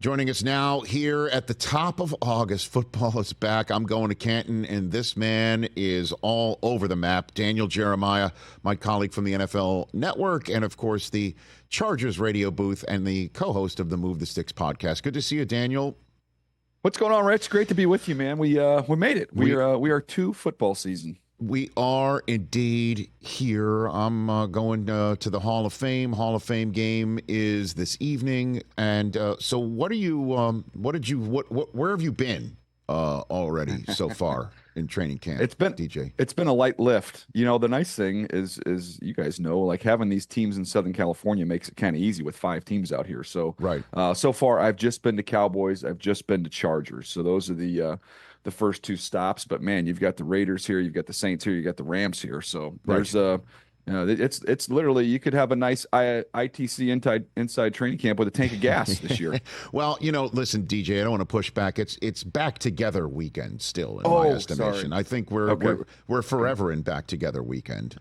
Joining us now here at the top of August, football is back. I'm going to Canton, and this man is all over the map. Daniel Jeremiah, my colleague from the NFL Network, and of course the Chargers radio booth and the co-host of the Move the Sticks podcast. Good to see you, Daniel. What's going on, Rich? Great to be with you, man. We made it. We are to football season. We are indeed here. I'm going to the Hall of Fame. Hall of Fame game is this evening, and so where have you been already so far in training camp? It's been a light lift. You know, the nice thing is you guys know, like having these teams in Southern California makes it kind of easy with 5 teams out here. So right. So far, I've just been to Cowboys. I've just been to Chargers. So those are the first 2 stops, but man, you've got the Raiders here, you've got the Saints here, you got the Rams here. So there's it's literally, you could have a nice ITC inside training camp with a tank of gas this year. Well, listen, DJ, I don't want to push back. It's back together weekend still in my estimation. Sorry. I think we're forever in back together weekend.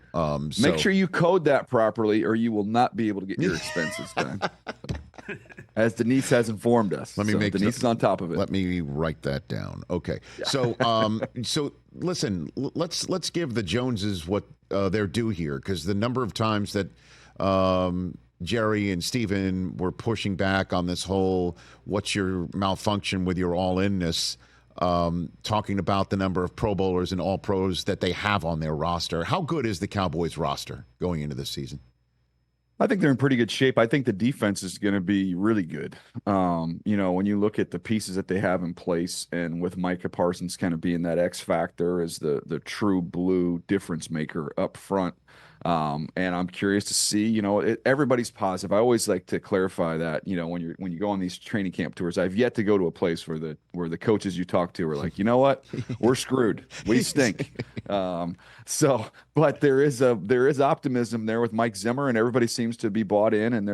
Make sure you code that properly, or you will not be able to get your expenses done. As Denise has informed us. Denise is on top of it. Let me write that down. Okay. Yeah. So listen, let's give the Joneses what they're due here, because the number of times that Jerry and Steven were pushing back on this whole what's your malfunction with your all-inness, talking about the number of Pro Bowlers and All-Pros that they have on their roster. How good is the Cowboys roster going into this season? I think they're in pretty good shape. I think the defense is going to be really good. When you look at the pieces that they have in place, and with Micah Parsons kind of being that X factor as the true blue difference maker up front. And I'm curious to see, everybody's positive. I always like to clarify that, when you go on these training camp tours, I've yet to go to a place where the coaches you talk to are like, you know what, we're screwed. We stink. But there is optimism there with Mike Zimmer, and everybody seems to be bought in, and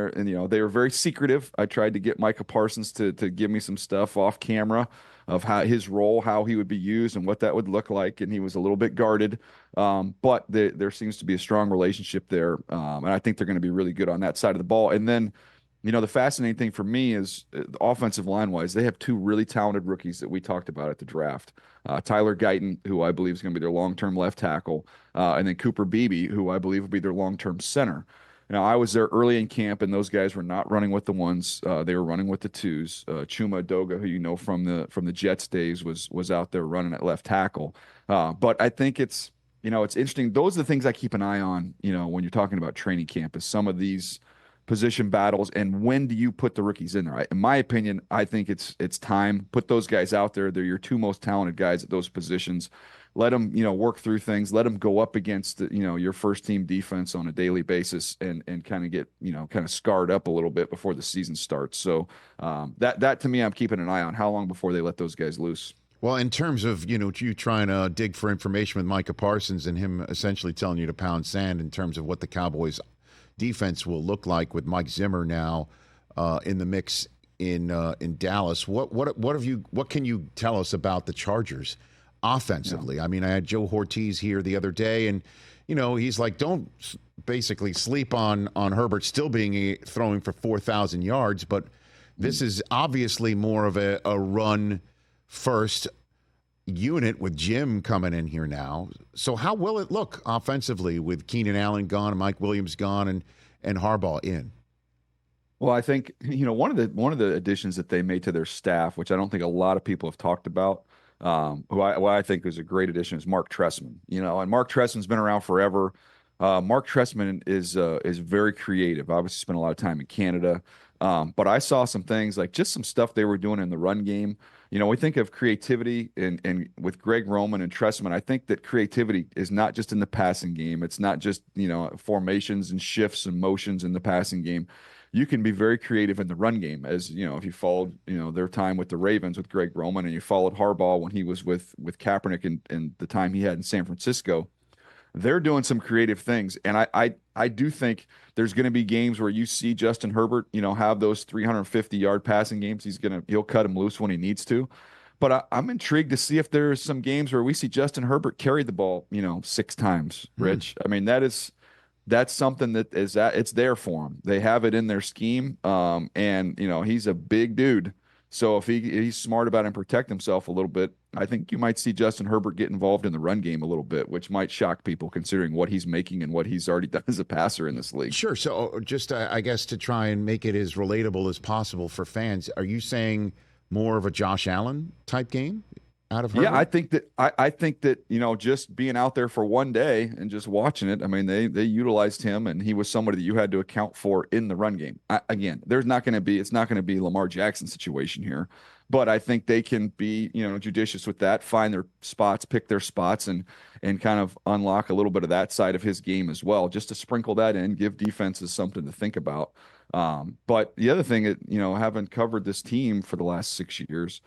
they were very secretive. I tried to get Micah Parsons to give me some stuff off camera of how his role, how he would be used, and what that would look like, and he was a little bit guarded. But there seems to be a strong relationship there, and I think they're going to be really good on that side of the ball. And then, the fascinating thing for me is offensive line-wise, they have 2 really talented rookies that we talked about at the draft. Tyler Guyton, who I believe is going to be their long-term left tackle, and then Cooper Beebe, who I believe will be their long-term center. Now, I was there early in camp, and those guys were not running with the 1s. They were running with the 2s. Chuma Doga, who from the Jets days, was out there running at left tackle. But I think it's interesting. Those are the things I keep an eye on, when you're talking about training camp, is some of these position battles, and when do you put the rookies in there? In my opinion, I think it's time. Put those guys out there. They're your 2 most talented guys at those positions. Let them, work through things. Let them go up against, your first team defense on a daily basis, and kind of get, kind of scarred up a little bit before the season starts. So that to me, I'm keeping an eye on how long before they let those guys loose. Well, in terms of, you trying to dig for information with Micah Parsons and him essentially telling you to pound sand in terms of what the Cowboys defense will look like with Mike Zimmer now in the mix in Dallas. What can you tell us about the Chargers offensively? Yeah. I mean, I had Joe Ortiz here the other day, and he's like, don't basically sleep on Herbert still being throwing for 4,000 yards, but this is obviously more of a run first unit with Jim coming in here now. So how will it look offensively with Keenan Allen gone and Mike Williams gone and Harbaugh in? Well, I think, one of the additions that they made to their staff, which I don't think a lot of people have talked about, who I think is a great addition, is Mark Trestman. And Mark Trestman's been around forever. Mark Trestman is very creative. Obviously spent a lot of time in Canada. But I saw some things, like just some stuff they were doing in the run game. We think of creativity and with Greg Roman and Trestman, I think that creativity is not just in the passing game. It's not just, formations and shifts and motions in the passing game. You can be very creative in the run game, as, if you followed, their time with the Ravens with Greg Roman, and you followed Harbaugh when he was with Kaepernick and the time he had in San Francisco. They're doing some creative things, and I do think there's going to be games where you see Justin Herbert, have those 350-yard passing games. He'll cut him loose when he needs to. But I'm intrigued to see if there's some games where we see Justin Herbert carry the ball, 6 times, Rich. I mean, that's something it's there for him. They have it in their scheme. And he's a big dude. So if he's smart about it and protect himself a little bit, I think you might see Justin Herbert get involved in the run game a little bit, which might shock people considering what he's making and what he's already done as a passer in this league. Sure. So just, I guess, to try and make it as relatable as possible for fans, are you saying more of a Josh Allen type game out of Herbert? Yeah, I think that just being out there for one day and just watching it. I mean, they utilized him, and he was somebody that you had to account for in the run game. Again, it's not going to be Lamar Jackson situation here, but I think they can be judicious with that, find their spots, pick their spots, and kind of unlock a little bit of that side of his game as well, just to sprinkle that in, give defenses something to think about. But the other thing that having covered this team for the last 6 years.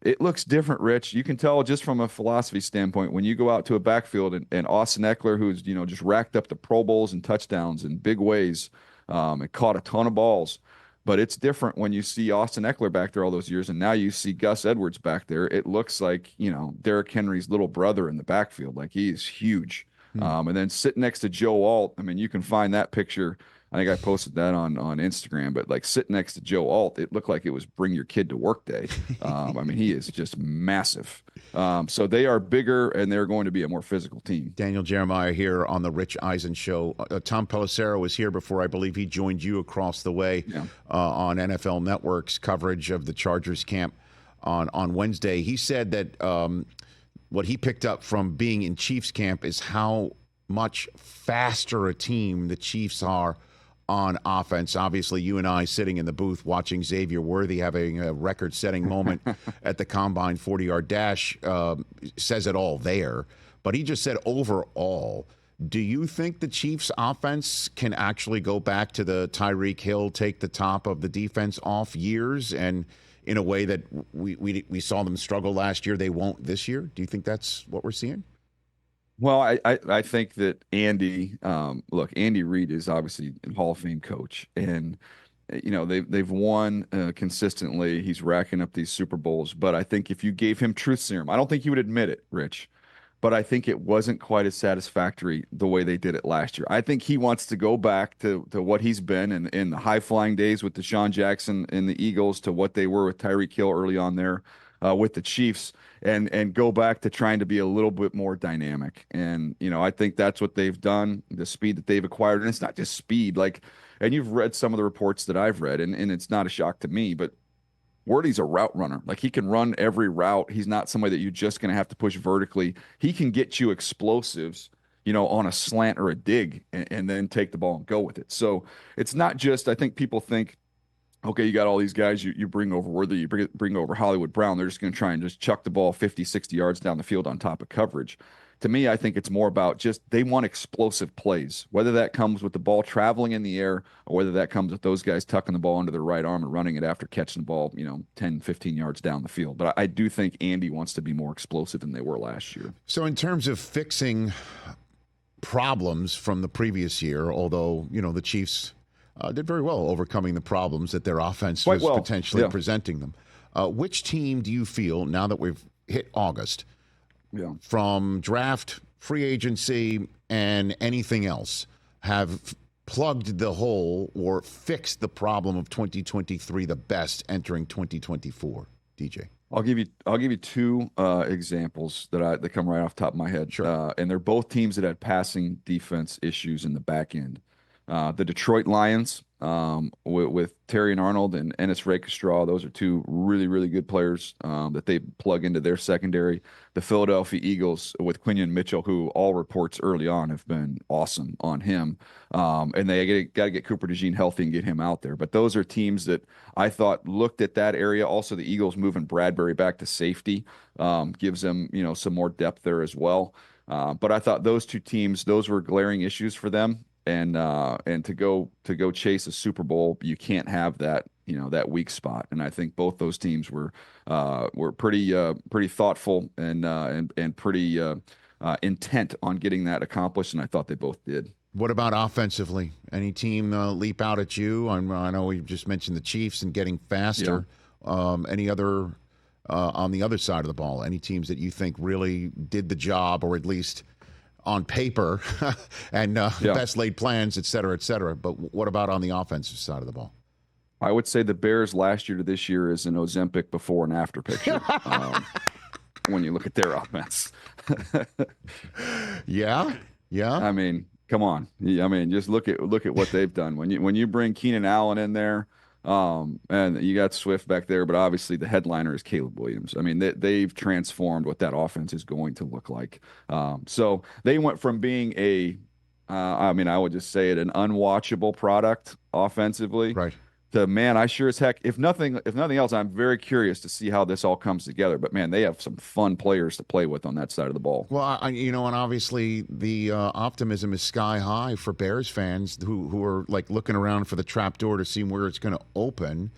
It looks different, Rich. You can tell just from a philosophy standpoint when you go out to a backfield and Austin Eckler, who's just racked up the Pro Bowls and touchdowns in big ways, and caught a ton of balls. But it's different when you see Austin Eckler back there all those years, and now you see Gus Edwards back there. It looks like Derrick Henry's little brother in the backfield. Like, he is huge. And then sitting next to Joe Alt, I mean, you can find that picture. I think I posted that on Instagram, but like sitting next to Joe Alt, it looked like it was bring your kid to work day. I mean, he is just massive. So they are bigger, and they're going to be a more physical team. Daniel Jeremiah here on the Rich Eisen Show. Tom Pelissero was here before. I believe he joined you across the way on NFL Network's coverage of the Chargers camp on Wednesday. He said that what he picked up from being in Chiefs camp is how much faster a team the Chiefs are on offense. Obviously, you and I sitting in the booth watching Xavier Worthy having a record-setting moment at the Combine 40-yard dash says it all there. But he just said overall, do you think the Chiefs' offense can actually go back to the Tyreek Hill, take the top of the defense off years, and in a way that we saw them struggle last year, they won't this year? Do you think that's what we're seeing? Well, I think that Andy Reid is obviously a Hall of Fame coach, and they've won consistently. He's racking up these Super Bowls, but I think if you gave him truth serum, I don't think he would admit it, Rich, but I think it wasn't quite as satisfactory the way they did it last year. I think he wants to go back to what he's been in the high flying days with Deshaun Jackson and the Eagles, to what they were with Tyreek Hill early on there with the Chiefs, and go back to trying to be a little bit more dynamic. And I think that's what they've done, the speed that they've acquired. And it's not just speed, and you've read some of the reports that I've read, and it's not a shock to me, but Worthy's a route runner. Like, he can run every route. He's not somebody that you're just going to have to push vertically. He can get you explosives, on a slant or a dig, and then take the ball and go with it. So it's not just, I think people think, okay, you got all these guys, you bring over Worthy, you bring over Hollywood Brown, they're just going to try and just chuck the ball 50, 60 yards down the field on top of coverage. To me, I think it's more about just they want explosive plays, whether that comes with the ball traveling in the air or whether that comes with those guys tucking the ball under their right arm and running it after catching the ball, 10, 15 yards down the field. But I do think Andy wants to be more explosive than they were last year. So in terms of fixing problems from the previous year, although, the Chiefs did very well overcoming the problems that their offense was potentially presenting them. Which team do you feel, now that we've hit August, from draft, free agency, and anything else, have plugged the hole or fixed the problem of 2023 the best entering 2024? DJ. I'll give you two examples that come right off the top of my head. Sure. And they're both teams that had passing defense issues in the back end. The Detroit Lions with Terry Arnold and Ennis Rakestraw. Those are two really, really good players that they plug into their secondary. The Philadelphia Eagles with Quinion Mitchell, who all reports early on have been awesome on him. And they got to get Cooper DeJean healthy and get him out there. But those are teams that I thought looked at that area. Also, the Eagles moving Bradbury back to safety gives them, some more depth there as well. But I thought those two teams, those were glaring issues for them. And to go chase a Super Bowl, you can't have that that weak spot. And I think both those teams were pretty thoughtful and pretty intent on getting that accomplished. And I thought they both did. What about offensively? Any team leap out at you? I know we just mentioned the Chiefs and getting faster. Yeah. Any other on the other side of the ball? Any teams that you think really did the job, or at least on paper, and best laid plans, et cetera, et cetera. But what about on the offensive side of the ball? I would say the Bears last year to this year is an Ozempic before and after picture. When you look at their offense. Yeah, yeah. I mean, come on. I mean, just look at what they've done. When you bring Keenan Allen in there, and you got Swift back there, but obviously the headliner is Caleb Williams. I mean, they've transformed what that offense is going to look like. So they went from being I mean, I would just say it, an unwatchable product offensively Right. man, I sure as heck, if nothing else, I'm very curious to see how this all comes together. But man, they have some fun players to play with on that side of the ball. Well, and obviously the optimism is sky high for Bears fans who are like looking around for the trap door to see where it's going to open.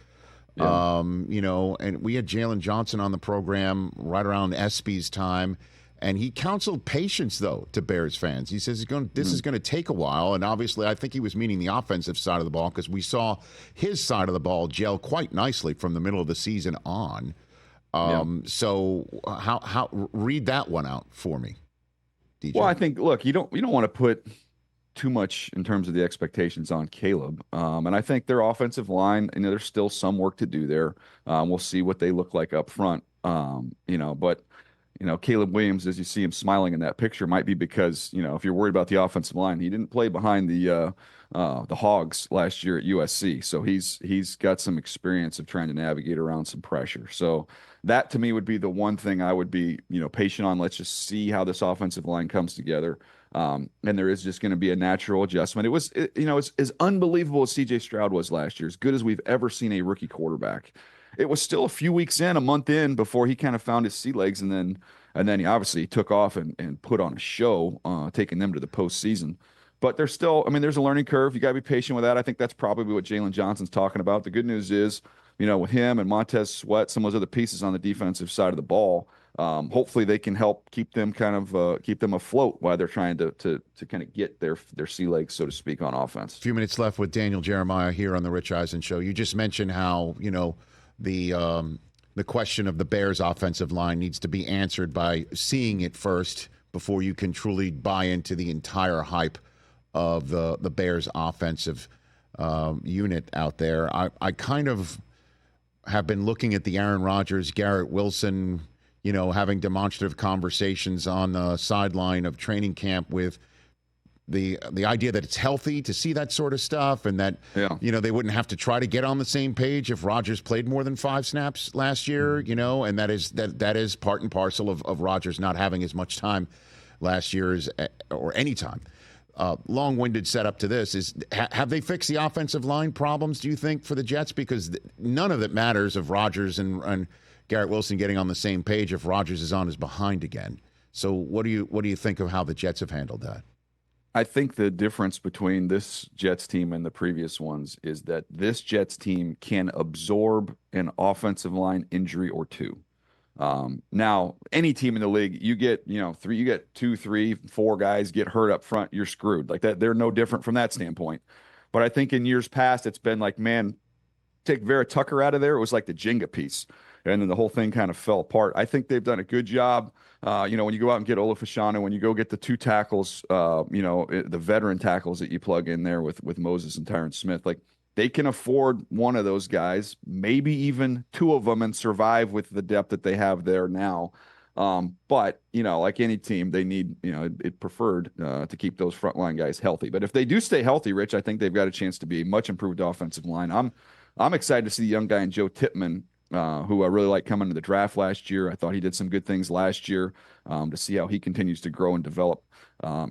Yeah. And we had Jalen Johnson on the program right around ESPY's time, and he counseled patience, though, to Bears fans. He says this is going to take a while, and obviously I think he was meaning the offensive side of the ball because we saw his side of the ball gel quite nicely from the middle of the season on. So how read that one out for me, DJ? Well, I think, look, you don't want to put too much in terms of the expectations on Caleb. And I think their offensive line, there's still some work to do there. We'll see what they look like up front. But Caleb Williams, as you see him smiling in that picture, might be because, if you're worried about the offensive line, he didn't play behind the Hogs last year at USC. So he's got some experience of trying to navigate around some pressure. So that to me would be the one thing I would be, patient on. Let's just see how this offensive line comes together. And there is just going to be a natural adjustment. It's as unbelievable as CJ Stroud was last year, as good as we've ever seen a rookie quarterback. It was still a few weeks in, a month in, before he kind of found his sea legs, and then he obviously took off and put on a show, taking them to the postseason. But there's still, there's a learning curve. You got to be patient with that. I think that's probably what Jalen Johnson's talking about. The good news is, with him and Montez Sweat, some of those other pieces on the defensive side of the ball, hopefully they can help keep them afloat while they're trying to kind of get their sea legs, so to speak, on offense. A few minutes left with Daniel Jeremiah here on the Rich Eisen Show. You just mentioned how the question of the Bears' offensive line needs to be answered by seeing it first before you can truly buy into the entire hype of the Bears' offensive unit out there. I kind of have been looking at the Aaron Rodgers, Garrett Wilson, having demonstrative conversations on the sideline of training camp with the idea that it's healthy to see that sort of stuff, and that they wouldn't have to try to get on the same page if Rodgers played more than 5 snaps last year, and that is part and parcel of Rodgers not having as much time last year or any time. Long-winded setup to this is, have they fixed the offensive line problems, do you think, for the Jets? Because none of it matters of Rodgers and Garrett Wilson getting on the same page if Rodgers is on his behind again. So what do you think of how the Jets have handled that? I think the difference between this Jets team and the previous ones is that this Jets team can absorb an offensive line injury or two. Now, any team in the league, you get 2, 3, 4 guys get hurt up front, you're screwed. Like that, they're no different from that standpoint. But I think in years past, it's been like, man, take Vera Tucker out of there, it was like the Jenga piece. And then the whole thing kind of fell apart. I think they've done a good job. When you go out and get Ola Fashanu, when you go get the 2 tackles, the veteran tackles that you plug in there with Moses and Tyron Smith, like they can afford one of those guys, maybe even 2 of them, and survive with the depth that they have there now. But like any team, they need, it preferred to keep those frontline guys healthy. But if they do stay healthy, Rich, I think they've got a chance to be a much improved offensive line. I'm excited to see the young guy in Joe Tippmann, who I really liked coming to the draft last year. I thought he did some good things last year, to see how he continues to grow and develop.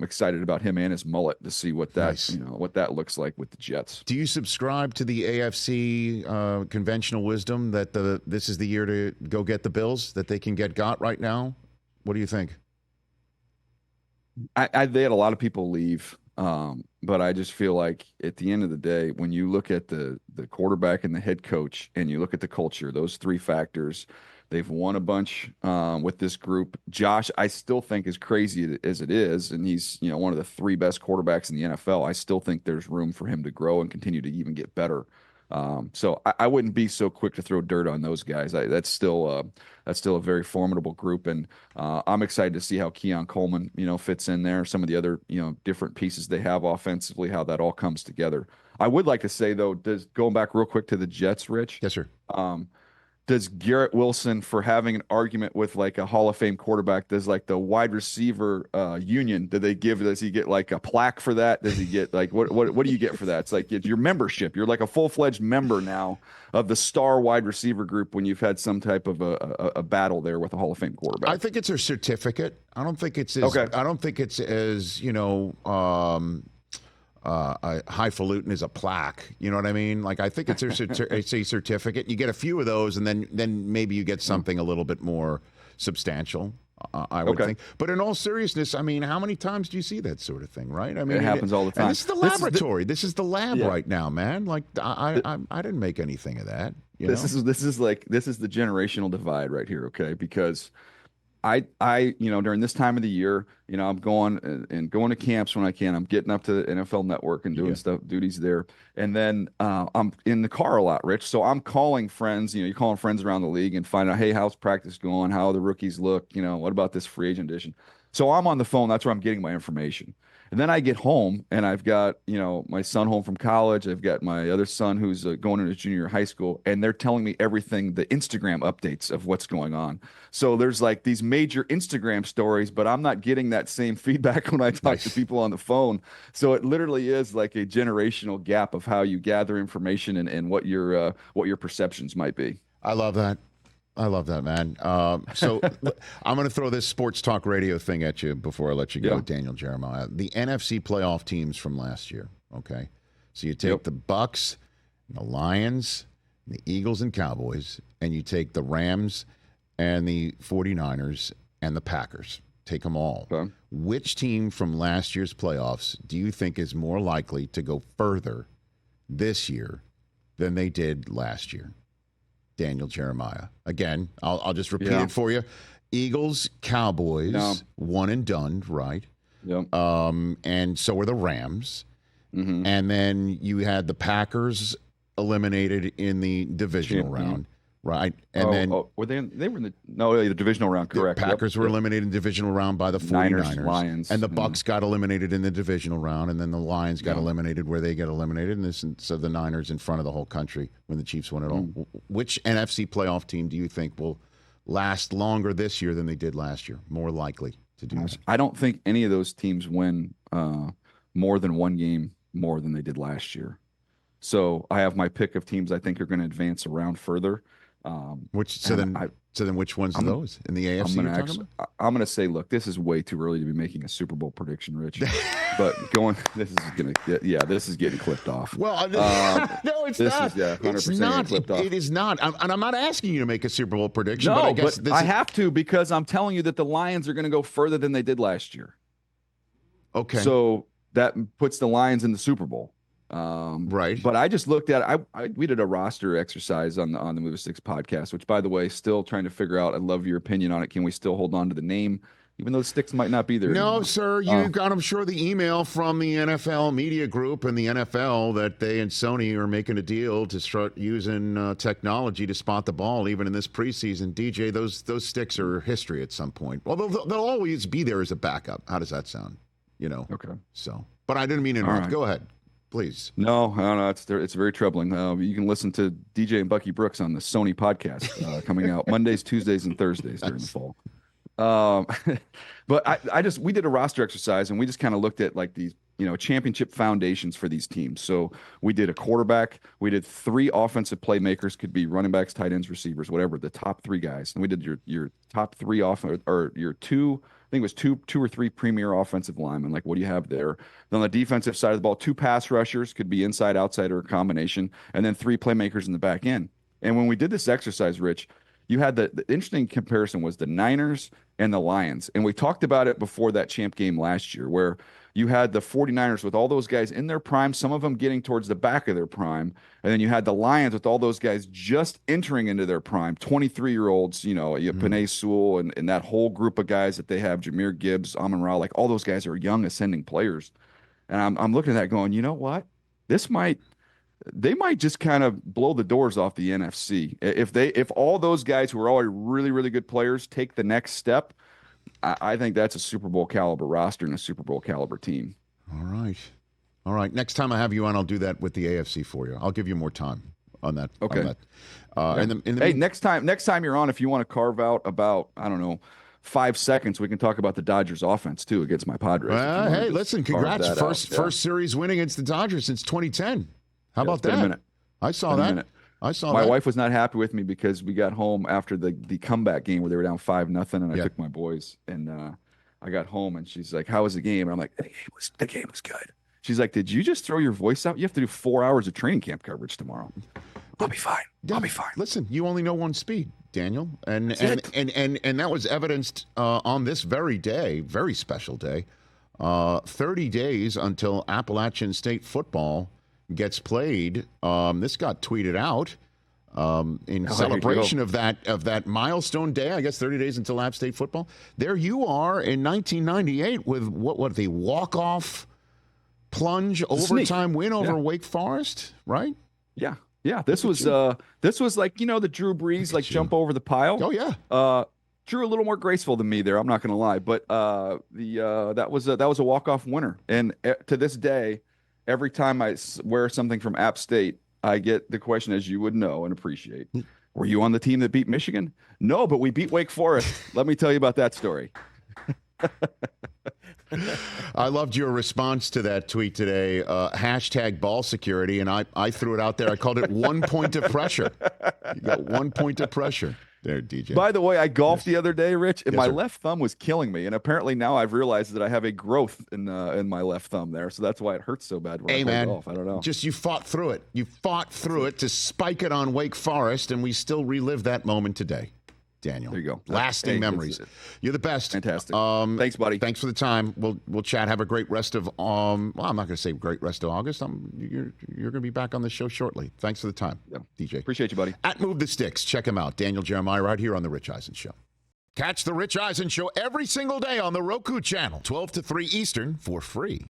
Excited about him and his mullet to see what that looks like with the Jets. Do you subscribe to the AFC conventional wisdom that this is the year to go get the Bills, that they can got right now? What do you think? They had a lot of people leave. But I just feel like at the end of the day, when you look at the quarterback and the head coach, and you look at the culture, those 3 factors, they've won a bunch with this group. Josh, I still think, as crazy as it is, and he's one of the 3 best quarterbacks in the NFL, I still think there's room for him to grow and continue to even get better. So I wouldn't be so quick to throw dirt on those guys. That's still a very formidable group, and I'm excited to see how Keon Coleman, fits in there. Some of the other, different pieces they have offensively, how that all comes together. I would like to say though, going back real quick to the Jets, Rich. Yes, sir. Does Garrett Wilson, for having an argument with like a Hall of Fame quarterback, does like the wide receiver union, does he get like a plaque for that? Does he get like what do you get for that? It's like it's your membership. You're like a full-fledged member now of the star wide receiver group when you've had some type of a battle there with a Hall of Fame quarterback. I think it's a certificate. I don't think it's as, Okay. I don't think it's as, highfalutin as a plaque. You know what I mean? Like, I think it's it's a certificate. You get a few of those, and then maybe you get something a little bit more substantial. I would think. But in all seriousness, I mean, how many times do you see that sort of thing, right? I mean, it happens all the time. And this is the laboratory. This is the lab right now, man. Like, I didn't make anything of that. This is the generational divide right here, okay? Because I during this time of the year, I'm going to camps when I can. I'm getting up to the NFL Network and doing duties there. And then I'm in the car a lot, Rich. So I'm calling friends, you're calling friends around the league and find out, hey, how's practice going? How the rookies look? What about this free agent edition? So I'm on the phone. That's where I'm getting my information. And then I get home and I've got, my son home from college. I've got my other son who's going into junior high school, and they're telling me everything, the Instagram updates of what's going on. So there's like these major Instagram stories, but I'm not getting that same feedback when I talk to people on the phone. So it literally is like a generational gap of how you gather information and what your perceptions might be. I love that. I love that, man. So I'm going to throw this sports talk radio thing at you before I let you go, Daniel Jeremiah. The NFC playoff teams from last year, okay? So you take the Bucks, the Lions, the Eagles and Cowboys, and you take the Rams and the 49ers and the Packers. Take them all. Okay. Which team from last year's playoffs do you think is more likely to go further this year than they did last year? Daniel Jeremiah. Again, I'll just repeat it for you. Eagles, Cowboys, one and done, right? Yep. And so were the Rams. Mm-hmm. And then you had the Packers eliminated in the divisional round, right? And were they were in the divisional round, correct? The Packers were eliminated in the divisional round by the 49ers. Lions. And the Bucks got eliminated in the divisional round, and then the Lions got eliminated where they get eliminated, and so the Niners in front of the whole country when the Chiefs won it all. Which NFC playoff team do you think will last longer this year than they did last year? More likely to do that? I don't think any of those teams win more than one game more than they did last year. So I have my pick of teams I think are going to advance around further. So then which ones are those in the AFC? I'm going to say, look, this is way too early to be making a Super Bowl prediction, Rich. But this is getting clipped off. Well, no, it's not. 100% clipped off. It is not. And I'm not asking you to make a Super Bowl prediction. No, but I guess I have to, because I'm telling you that the Lions are going to go further than they did last year. Okay. So that puts the Lions in the Super Bowl. Right. But I just looked at we did a roster exercise on the Move 6 podcast, which, by the way, still trying to figure out. I'd love your opinion on it. Can we still hold on to the name, even though the sticks might not be there No, anymore? sir. You got, I'm sure, the email from the NFL media group and the NFL that they and Sony are making a deal to start using technology to spot the ball, even in this preseason. DJ, those sticks are history at some point. Well, they'll always be there as a backup. How does that sound? Okay. So, but I didn't mean to interrupt. Right. Go ahead. Please. No, it's very troubling. You can listen to DJ and Bucky Brooks on the Sony podcast coming out Mondays, Tuesdays, and Thursdays during the fall. But we did a roster exercise, and we just kind of looked at like these, championship foundations for these teams. So we did a quarterback, we did 3 offensive playmakers, could be running backs, tight ends, receivers, whatever, the top 3 guys. And we did your top 3 or your 2, I think it was two or 3 premier offensive linemen. Like, what do you have there? Then on the defensive side of the ball, 2 pass rushers, could be inside, outside, or a combination, and then 3 playmakers in the back end. And when we did this exercise, Rich, you had the interesting comparison was the Niners and the Lions. And we talked about it before that champ game last year, where you had the 49ers with all those guys in their prime, some of them getting towards the back of their prime. And then you had the Lions with all those guys just entering into their prime, 23-year-olds, you have Penei Sewell and that whole group of guys that they have, Jahmyr Gibbs, Amon-Ra, like all those guys are young ascending players. And I'm looking at that going, you know what? They might just kind of blow the doors off the NFC. If all those guys who are already really, really good players take the next step, I think that's a Super Bowl caliber roster and a Super Bowl caliber team. All right. All right. Next time I have you on, I'll do that with the AFC for you. I'll give you more time on that. Okay. On that. Hey, next time you're on, if you want to carve out about, I don't know, 5 seconds, we can talk about the Dodgers offense too against my Padres. Hey, listen, congrats. First series win against the Dodgers since 2010. How about that? A minute. I saw that. My wife was not happy with me because we got home after the comeback game where they were down 5-0, and I took my boys, and I got home, and she's like, "How was the game?" And I'm like, "The game was good." She's like, "Did you just throw your voice out? You have to do 4 hours of training camp coverage tomorrow." I'll be fine. I'll be fine. Listen, you only know one speed, Daniel, and that was evidenced on this very day, very special day. 30 days until Appalachian State football gets played. This got tweeted out in celebration of that milestone day. I guess 30 days until App State football. There you are in 1998 with what the walk-off plunge overtime win over Wake Forest, right? Yeah. This was like, the Drew Brees jump over the pile. Oh yeah. Drew a little more graceful than me there. I'm not going to lie, but that was a walk-off winner. And to this day, every time I wear something from App State, I get the question, as you would know and appreciate, were you on the team that beat Michigan? No, but we beat Wake Forest. Let me tell you about that story. I loved your response to that tweet today, hashtag ball security, and I threw it out there. I called it 1 point of pressure. You got 1 point of pressure there, DJ. By the way, I golfed the other day, Rich, and my left thumb was killing me. And apparently now I've realized that I have a growth in my left thumb there. So that's why it hurts so bad when I play golf. I don't know. Just you fought through it. You fought through it to spike it on Wake Forest, and we still relive that moment today. Daniel. There you go. Lasting memories. You're the best. Fantastic. Thanks, buddy. Thanks for the time. We'll chat. Have a great rest of I'm not going to say great rest of August. You're going to be back on the show shortly. Thanks for the time, DJ. Appreciate you, buddy. At Move the Sticks. Check him out. Daniel Jeremiah right here on The Rich Eisen Show. Catch The Rich Eisen Show every single day on the Roku channel, 12 to 3 Eastern for free.